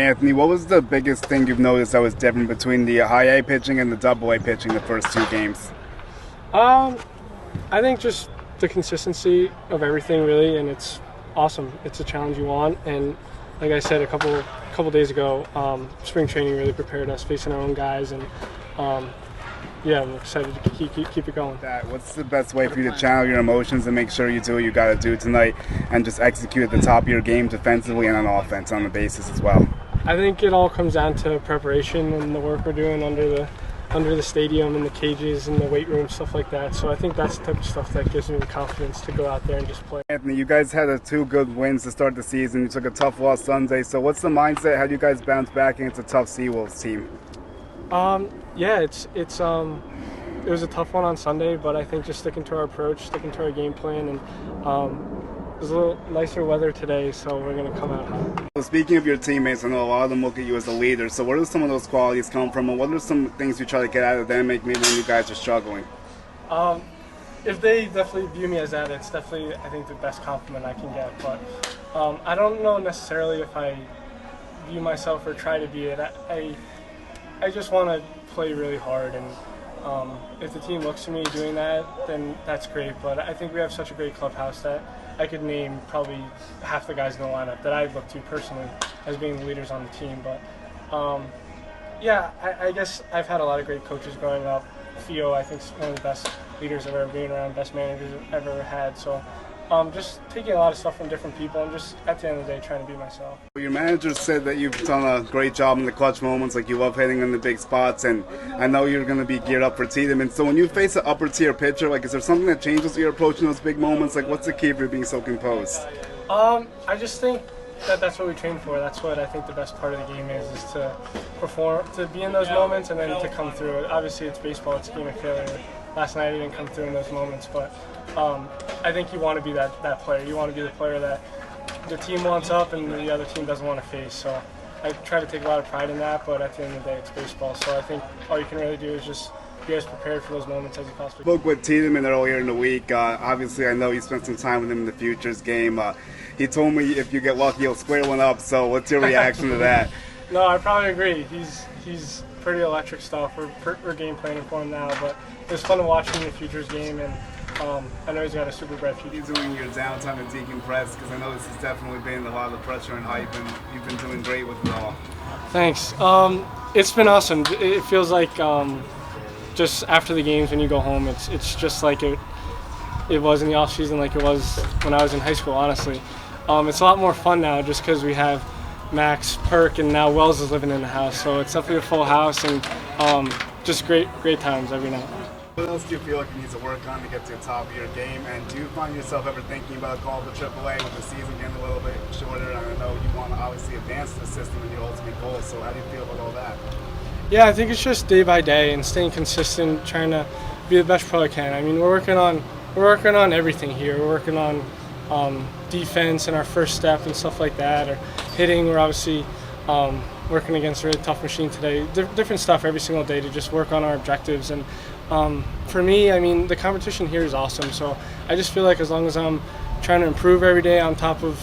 Anthony, what was the biggest thing you've noticed that was different between the high A pitching and the double A pitching the first two games? I think just the consistency of everything, really, and it's awesome. It's a challenge you want, and like I said a couple days ago, spring training really prepared us facing our own guys, and yeah, I'm excited to keep it going. What's the best way for you to channel your emotions and make sure you do what you got to do tonight and just execute at the top of your game defensively and on offense on the bases as well? I think it all comes down to preparation and the work we're doing under the stadium and the cages and the weight room, stuff like that. So I think that's the type of stuff that gives me the confidence to go out there and just play. Anthony, you guys had two good wins to start the season. You took a tough loss Sunday. So what's the mindset? How do you guys bounce back against a tough Seawolves team? Yeah, it was a tough one on Sunday, but I think just sticking to our approach, sticking to our game plan, and there's a little nicer weather today, so we're going to come out hot. So speaking of your teammates, I know a lot of them look at you as a leader. So where do some of those qualities come from, and what are some things you try to get out of them, maybe when you guys are struggling? If they definitely view me as that, it's definitely, I think, the best compliment I can get. But I don't know necessarily if I view myself or try to be it. I just want to play really hard, and if the team looks to me doing that, then that's great. But I think we have such a great clubhouse that I could name probably half the guys in the lineup that I look to personally as being the leaders on the team. But yeah, I guess I've had a lot of great coaches growing up. Theo, I think, is one of the best leaders I've ever been around, best managers I've ever had. So just taking a lot of stuff from different people and just at the end of the day trying to be myself. Your manager said that you've done a great job in the clutch moments, like you love hitting in the big spots, and I know you're going to be geared up for Tiedemann. So when you face an upper tier pitcher, like, is there something that changes your approach in those big moments? Like, what's the key for being so composed? I just think that's what we train for. That's what I think the best part of the game is to perform, to be in those moments and then to come through it. Obviously it's baseball, it's a game of failure. Last night I didn't come through in those moments, but I think you want to be that player. You want to be the player that the team wants up and the other team doesn't want to face. So I try to take a lot of pride in that, but at the end of the day it's baseball. So I think all you can really do is just be as prepared for those moments as you possibly can. Spoke with Tiedemann earlier in the week. Obviously I know you spent some time with him in the Futures game. He told me if you get lucky he'll square one up. So what's your reaction to that? No, I probably agree. He's pretty electric stuff. We're game planning for him now, but it was fun to watch him in the Futures game, and I know he's got a super bright future. You're doing your downtime and decompress, because I know this has definitely been a lot of the pressure and hype, and you've been doing great with it all. Thanks. It's been awesome. It feels like just after the games when you go home, it's just like it was in the off season, like it was when I was in high school. Honestly, it's a lot more fun now just because we have Max, Perk, and now Wells is living in the house, so it's definitely a full house, and just great times every night. What else do you feel like you need to work on to get to the top of your game, and do you find yourself ever thinking about a call to AAA with the season getting a little bit shorter? And I know you want to obviously advance the system and your ultimate goal, so how do you feel about all that? Yeah, I think it's just day by day and staying consistent, trying to be the best pro I can. I mean, we're working on everything here. We're working on defense and our first step and stuff like that, or hitting. We're obviously working against a really tough machine today. Different stuff every single day to just work on our objectives. And for me, I mean, the competition here is awesome. So I just feel like as long as I'm trying to improve every day on top of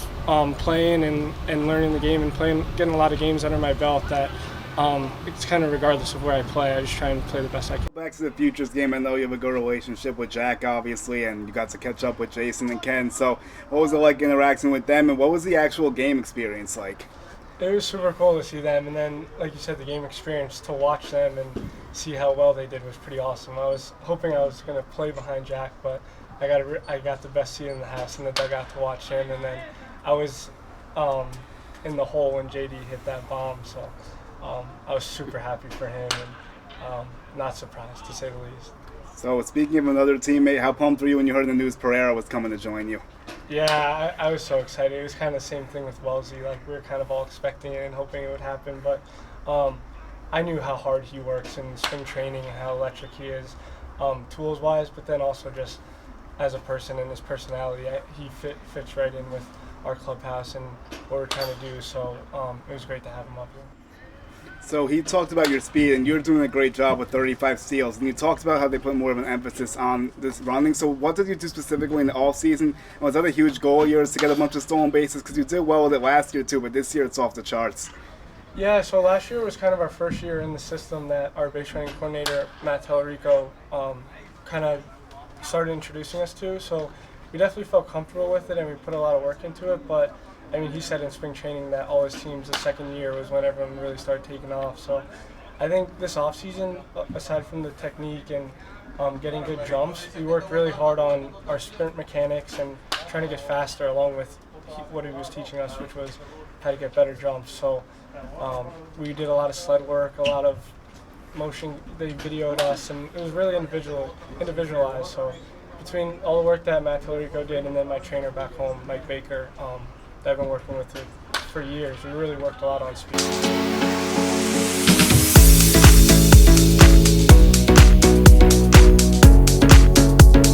playing and learning the game and getting a lot of games under my belt, that it's kind of regardless of where I play, I just try and play the best I can. Back to the Futures game, I know you have a good relationship with Jack, obviously, and you got to catch up with Jason and Ken. So what was it like interacting with them, and what was the actual game experience like? It was super cool to see them, and then, like you said, the game experience, to watch them and see how well they did was pretty awesome. I was hoping I was going to play behind Jack, but I got the best seat in the house, and then I got to watch him, and then I was in the hole when JD hit that bomb, so I was super happy for him, and not surprised, to say the least. So speaking of another teammate, how pumped were you when you heard the news Pereira was coming to join you? Yeah, I was so excited. It was kind of the same thing with Wellesley. Like, we were kind of all expecting it and hoping it would happen, but I knew how hard he works in spring training and how electric he is, tools-wise, but then also just as a person and his personality. He fits right in with our clubhouse and what we're trying to do, so it was great to have him up here. So he talked about your speed, and you're doing a great job with 35 steals. And you talked about how they put more of an emphasis on this running. So what did you do specifically in the offseason? And was that a huge goal of yours to get a bunch of stolen bases? Because you did well with it last year too, but this year it's off the charts. Yeah, so last year was kind of our first year in the system that our base running coordinator, Matt Tellerico, kind of started introducing us to. So we definitely felt comfortable with it and we put a lot of work into it. But I mean, he said in spring training that all his teams the second year was when everyone really started taking off. So I think this offseason, aside from the technique and getting good jumps, we worked really hard on our sprint mechanics and trying to get faster along with what he was teaching us, which was how to get better jumps. So we did a lot of sled work, a lot of motion. They videoed us, and it was really individualized. So between all the work that Matt Tellerico did and then my trainer back home, Mike Baker, that I've been working with for years, we really worked a lot on speed.